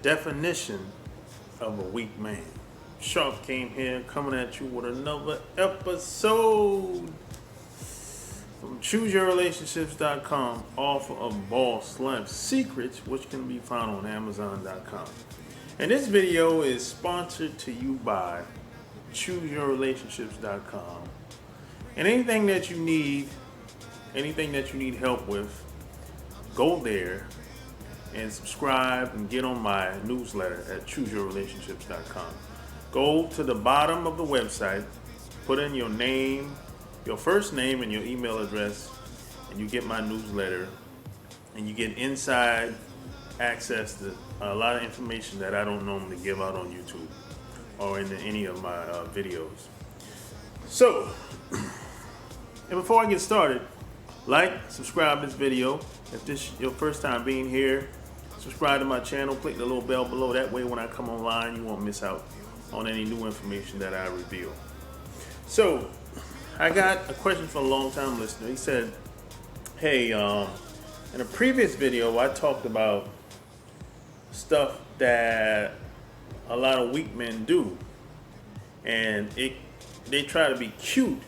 definition of a weak man. Sharp came here coming at you with another episode from ChooseYourRelationships.com, author of Boss Life Secrets, which can be found on Amazon.com. And this video is sponsored to you by ChooseYourRelationships.com. And anything that you need help with, go there and subscribe and get on my newsletter at ChooseYourRelationships.com. Go to the bottom of the website, put in your name, your first name and your email address, and you get my newsletter, and you get inside access to a lot of information that I don't normally give out on YouTube or in any of my videos. So, and before I get started, like, subscribe to this video. If this is your first time being here, subscribe to my channel, click the little bell below. That way when I come online, you won't miss out on any new information that I reveal. So, I got a question from a long-time listener. He said, hey, in a previous video, I talked about stuff that a lot of weak men do. And they try to be cute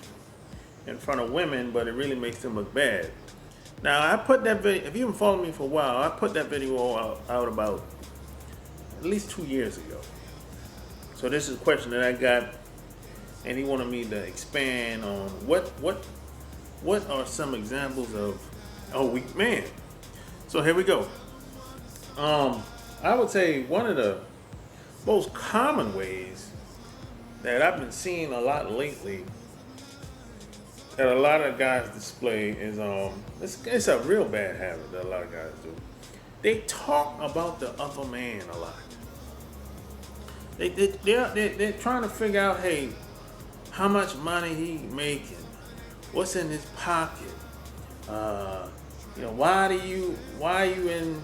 in front of women, but it really makes them look bad. Now, I put that video, if you've been following me for a while, I put that video out about at least 2 years ago. So this is a question that I got, and he wanted me to expand on what are some examples of a weak man. So here we go. I would say one of the most common ways that I've been seeing a lot lately that a lot of guys display is it's a real bad habit that a lot of guys do. They talk about the other man a lot. They're trying to figure out, hey, how much money he making, what's in his pocket, why are you in?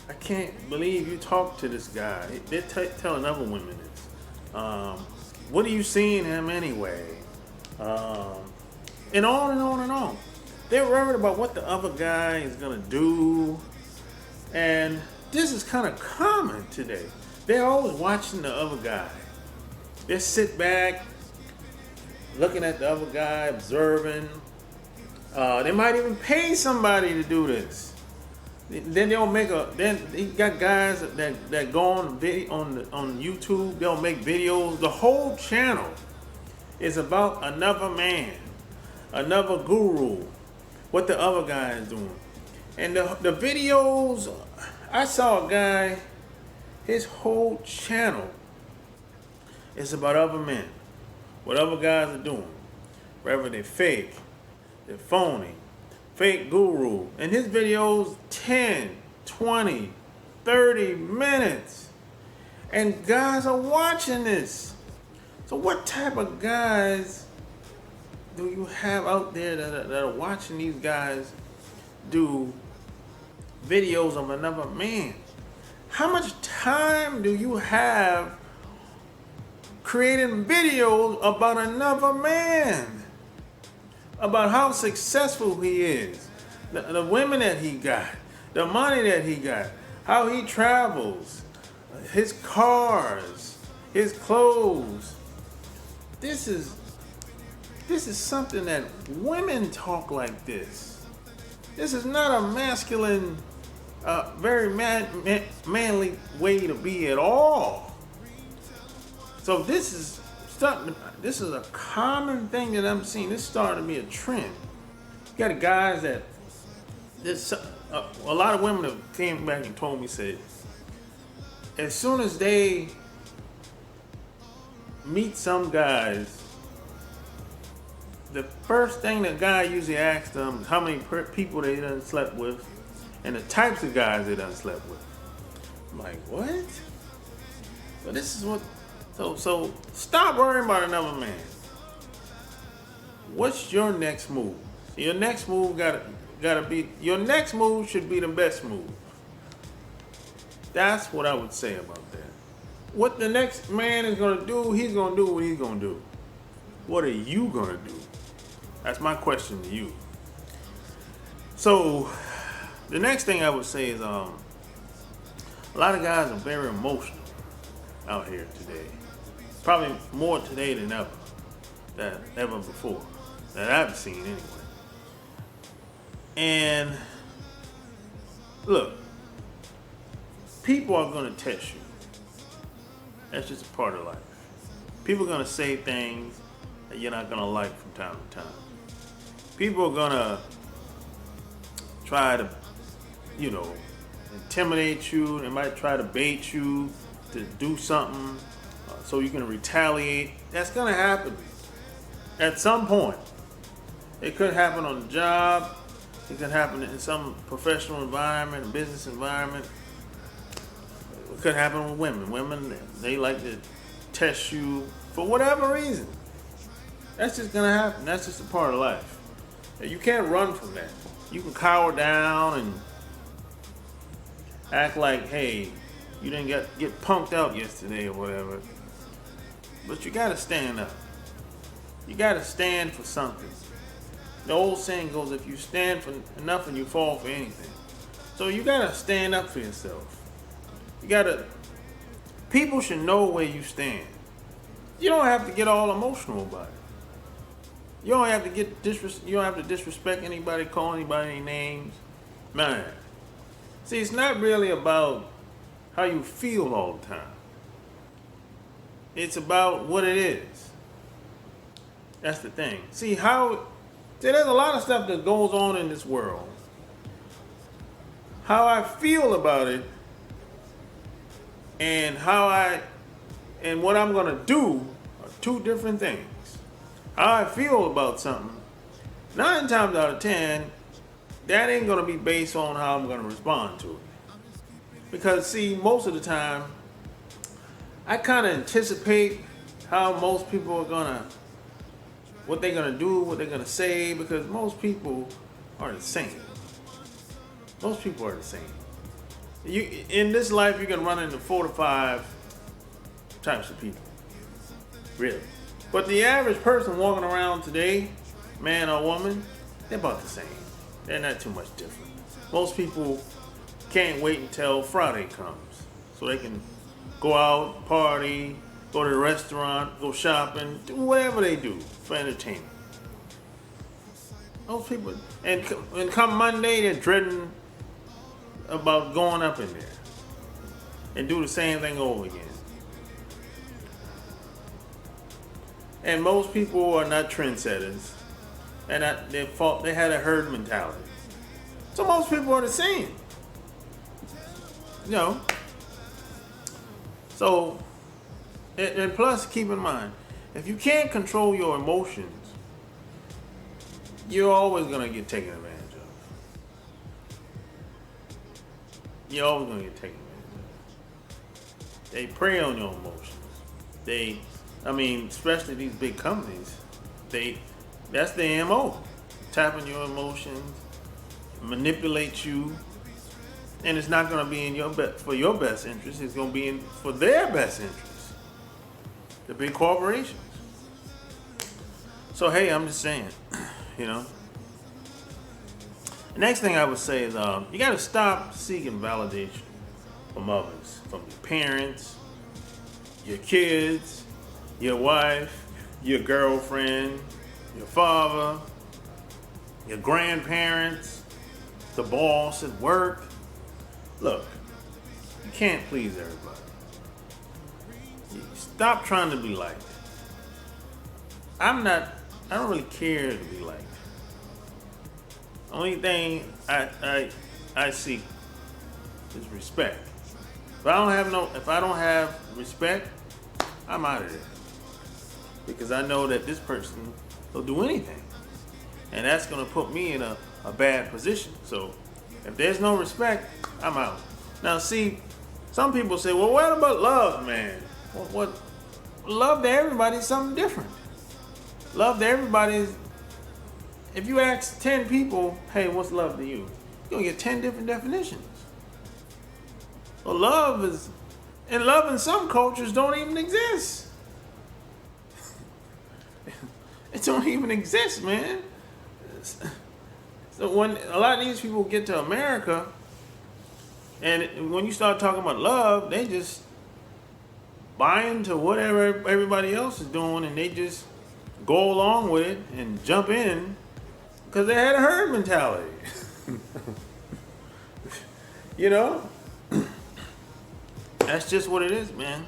I can't believe you talk to this guy. They're telling other women this. What are you seeing him anyway? And on and on and on. They're worried about what the other guy is gonna do, and this is kind of common today. They're always watching the other guy. They sit back, looking at the other guy, observing. They might even pay somebody to do this. Then they'll make Then you got guys that go on YouTube. They'll make videos. The whole channel is about another man, another guru, what the other guy is doing. And the videos, I saw a guy. His whole channel is about other men, what other guys are doing, whether they're fake, they're phony, fake guru. And his videos 10, 20, 30 minutes. And guys are watching this. So what type of guys do you have out there that are watching these guys do videos of another man? How much time do you have creating videos about another man? About how successful he is, the women that he got, the money that he got, how he travels, his cars, his clothes. This is something that women talk like this. This is not a masculine, very manly way to be at all. So this is a common thing that I'm seeing. This started to be a trend. You got guys that a lot of women have came back and told me, said, as soon as they meet some guys, the first thing the guy usually asks them is how many people they done slept with and the types of guys they done slept with. I'm like, what? So this is what. So stop worrying about another man. What's your next move? Your next move gotta be. Your next move should be the best move. That's what I would say about that. What the next man is gonna do, he's gonna do what he's gonna do. What are you gonna do? That's my question to you. So the next thing I would say is a A lot of guys are very emotional out here today. Probably more today than ever before, that I've seen anyway. And look, people are going to test you. That's just a part of life. People are going to say things that you're not going to like from time to time. People are going to try to, intimidate you. They might try to bait you to do something so you can retaliate. That's going to happen at some point. It could happen on the job. It could happen in some professional environment, a business environment. It could happen with women. Women, they like to test you for whatever reason. That's just going to happen. That's just a part of life. You can't run from that. You can cower down and act like, hey, you didn't get punked out yesterday or whatever. But you got to stand up. You got to stand for something. The old saying goes, if you stand for nothing, you fall for anything. So you got to stand up for yourself. People should know where you stand. You don't have to get all emotional about it. You don't have to disrespect anybody, call anybody any names. Man. See, it's not really about how you feel all the time. It's about what it is. That's the thing. See, there's a lot of stuff that goes on in this world. How I feel about it and what I'm going to do are two different things. How I feel about something, 9 times out of 10, that ain't going to be based on how I'm going to respond to it. Because, see, most of the time, I kind of anticipate how most people are what they're going to do, what they're going to say, because most people are the same. Most people are the same. In this life, you can run into 4 to 5 types of people. Really. But the average person walking around today, man or woman, they're about the same. They're not too much different. Most people can't wait until Friday comes so they can go out, party, go to the restaurant, go shopping, do whatever they do for entertainment. Most people, and come Monday, they're dreading about going up in there and do the same thing over again. And most people are not trendsetters, and they had a herd mentality. So most people are the same. So, and plus, keep in mind, if you can't control your emotions, you're always going to get taken advantage of. You're always going to get taken advantage of. They prey on your emotions. Especially these big companies, that's their MO. Tap on your emotions, manipulate you, and it's not going to be in for your best interest. It's going to be for their best interest. The big corporations. So hey, I'm just saying, The next thing I would say is you got to stop seeking validation from others, from your parents, your kids, your wife, your girlfriend, your father, your grandparents, the boss at work. Look, you can't please everybody. Stop trying to be liked. I don't really care to be liked. Only thing I seek is respect. If I don't have respect, I'm out of there. Because I know that this person will do anything. And that's going to put me in a bad position. So if there's no respect, I'm out. Now see, some people say, well, what about love, man? What love to everybody is something different. Love to everybody is, if you ask 10 people, hey, what's love to you? You're going to get 10 different definitions. Well, love in some cultures don't even exist. It don't even exist, man. So when a lot of these people get to America, And when you start talking about love, they just buy into whatever everybody else is doing, and they just go along with it and jump in because they had a herd mentality. You know? That's just what it is, man.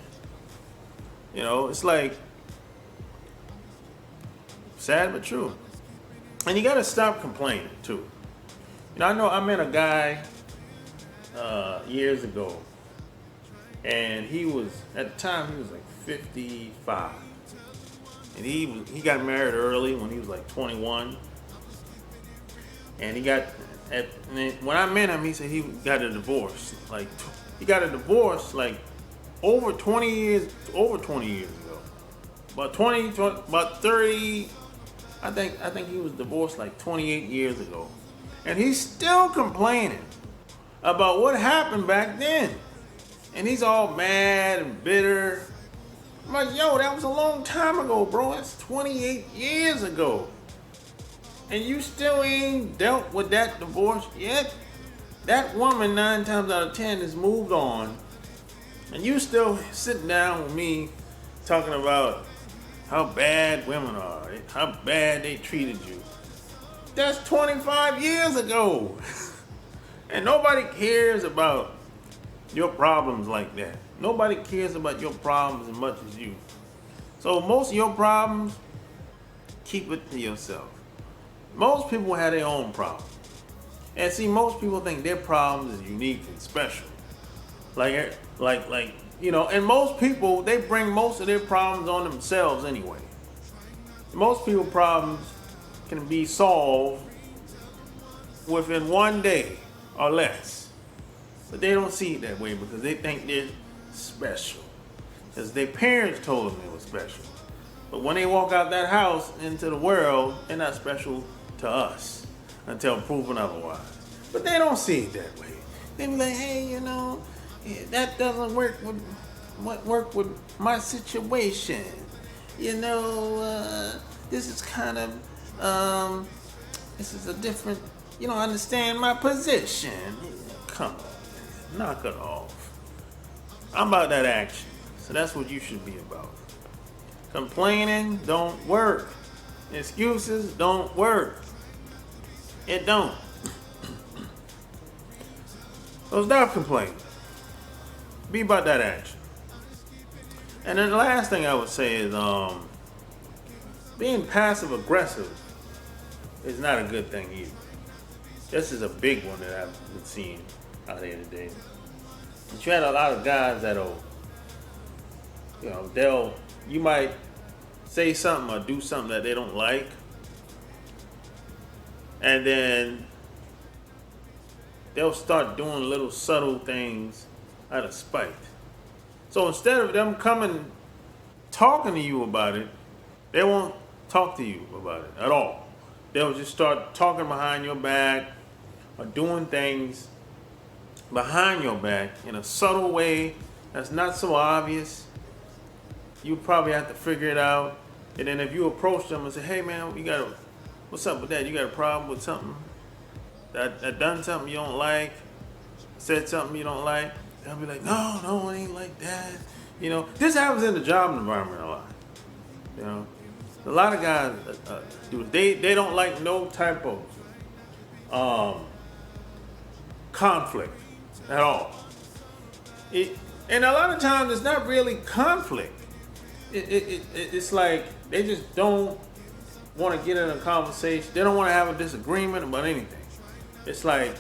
You know, it's like sad but true. And you gotta stop complaining too. You know, I met a guy years ago, and he was, at the time, he was like 55. And he got married early when he was like 21. And when I met him, he said he got a divorce. Like, he got a divorce like over 20 years ago. About 30, I think he was divorced like 28 years ago. And he's still complaining about what happened back then. And he's all mad and bitter. I'm like, yo, that was a long time ago, bro. That's 28 years ago. And you still ain't dealt with that divorce yet? That woman 9 times out of 10 has moved on. And you still sitting down with me talking about how bad women are, how bad they treated you. That's 25 years ago. And nobody cares about your problems like that. Nobody cares about your problems as much as you. So most of your problems, keep it to yourself. Most people have their own problems. And see, most people think their problems is unique and special. Like, you know, and most people, they bring most of their problems on themselves anyway. Most people's problems can be solved within one day or less. But they don't see it that way because they think they're special. Because their parents told them they were special. But when they walk out that house into the world, they're not special to us until proven otherwise. But they don't see it that way. They be like, hey, you know, that doesn't work with my situation. You know, this is kind of, this is a different, you don't understand my position. Come on, knock it off. I'm about that action. So that's what you should be about. Complaining don't work. Excuses don't work. It don't. So stop complaining. Be about that action. And then the last thing I would say is being passive aggressive is not a good thing either. This is a big one that I've been seeing out here today. But you had a lot of guys that'll, you know, you might say something or do something that they don't like, and then they'll start doing little subtle things out of spite. So instead of them talking to you about it, they won't talk to you about it at all. They'll just start talking behind your back or doing things behind your back in a subtle way that's not so obvious. You probably have to figure it out. And then if you approach them and say, hey man, what's up with that? You got a problem with something? That done something you don't like? Said something you don't like? They'll be like, no, it ain't like that. You know, this happens in the job environment a lot. You know, a lot of guys do it. They don't like no type of conflict at all. And a lot of times it's not really conflict. It's like they just don't want to get in a conversation. They don't want to have a disagreement about anything. It's like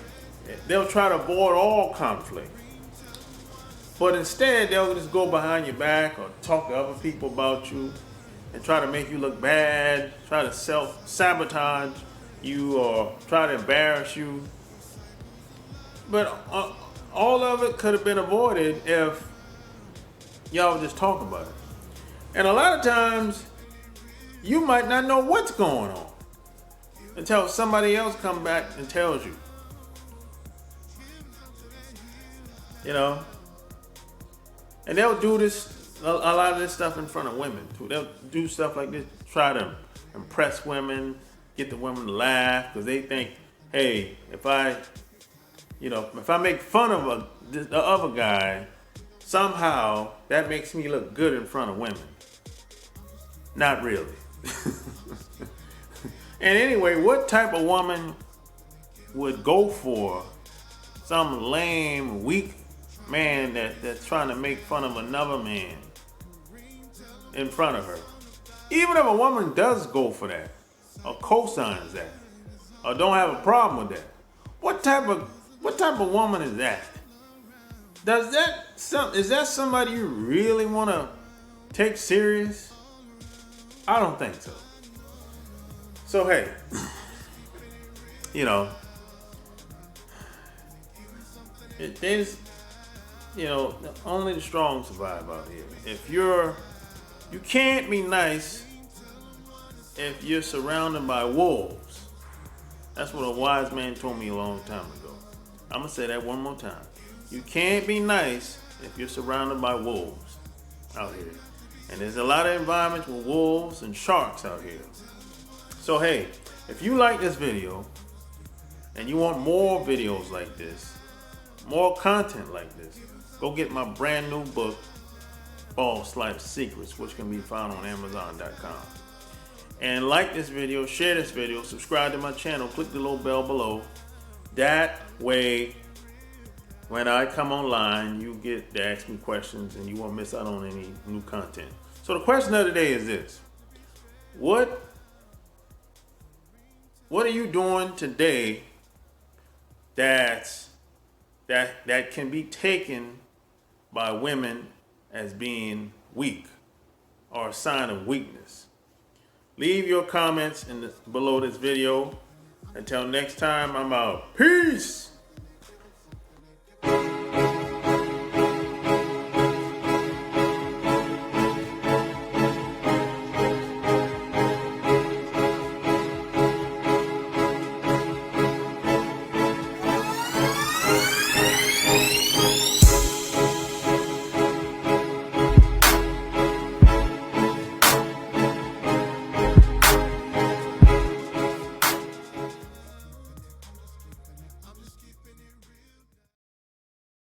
they'll try to avoid all conflict. But instead, they'll just go behind your back or talk to other people about you and try to make you look bad, try to self-sabotage you or try to embarrass you. But all of it could have been avoided if y'all would just talk about it. And a lot of times, you might not know what's going on until somebody else comes back and tells you. You know? And they'll do this, a lot of this stuff in front of women too. They'll do stuff like this, try to impress women, get the women to laugh, because they think, hey, if I make fun of the other guy, somehow that makes me look good in front of women. Not really. And anyway, what type of woman would go for some lame, weak man that's trying to make fun of another man in front of her? Even if a woman does go for that, or co-signs that, or don't have a problem with that, what type of woman is that? Is that somebody you really want to take serious? I don't think so. So hey, you know, only the strong survive out here. You can't be nice if you're surrounded by wolves. That's what a wise man told me a long time ago. I'm gonna say that one more time. You can't be nice if you're surrounded by wolves out here. And there's a lot of environments with wolves and sharks out here. So hey, if you like this video and you want more videos like this, more content like this, go get my brand new book, Boss Life Secrets, which can be found on Amazon.com. And like this video, share this video, subscribe to my channel, click the little bell below. That way, when I come online, you get to ask me questions and you won't miss out on any new content. So the question of the day is this: What are you doing today that can be taken by women as being weak or a sign of weakness? Leave your comments below this video. Until next time, I'm out. Peace!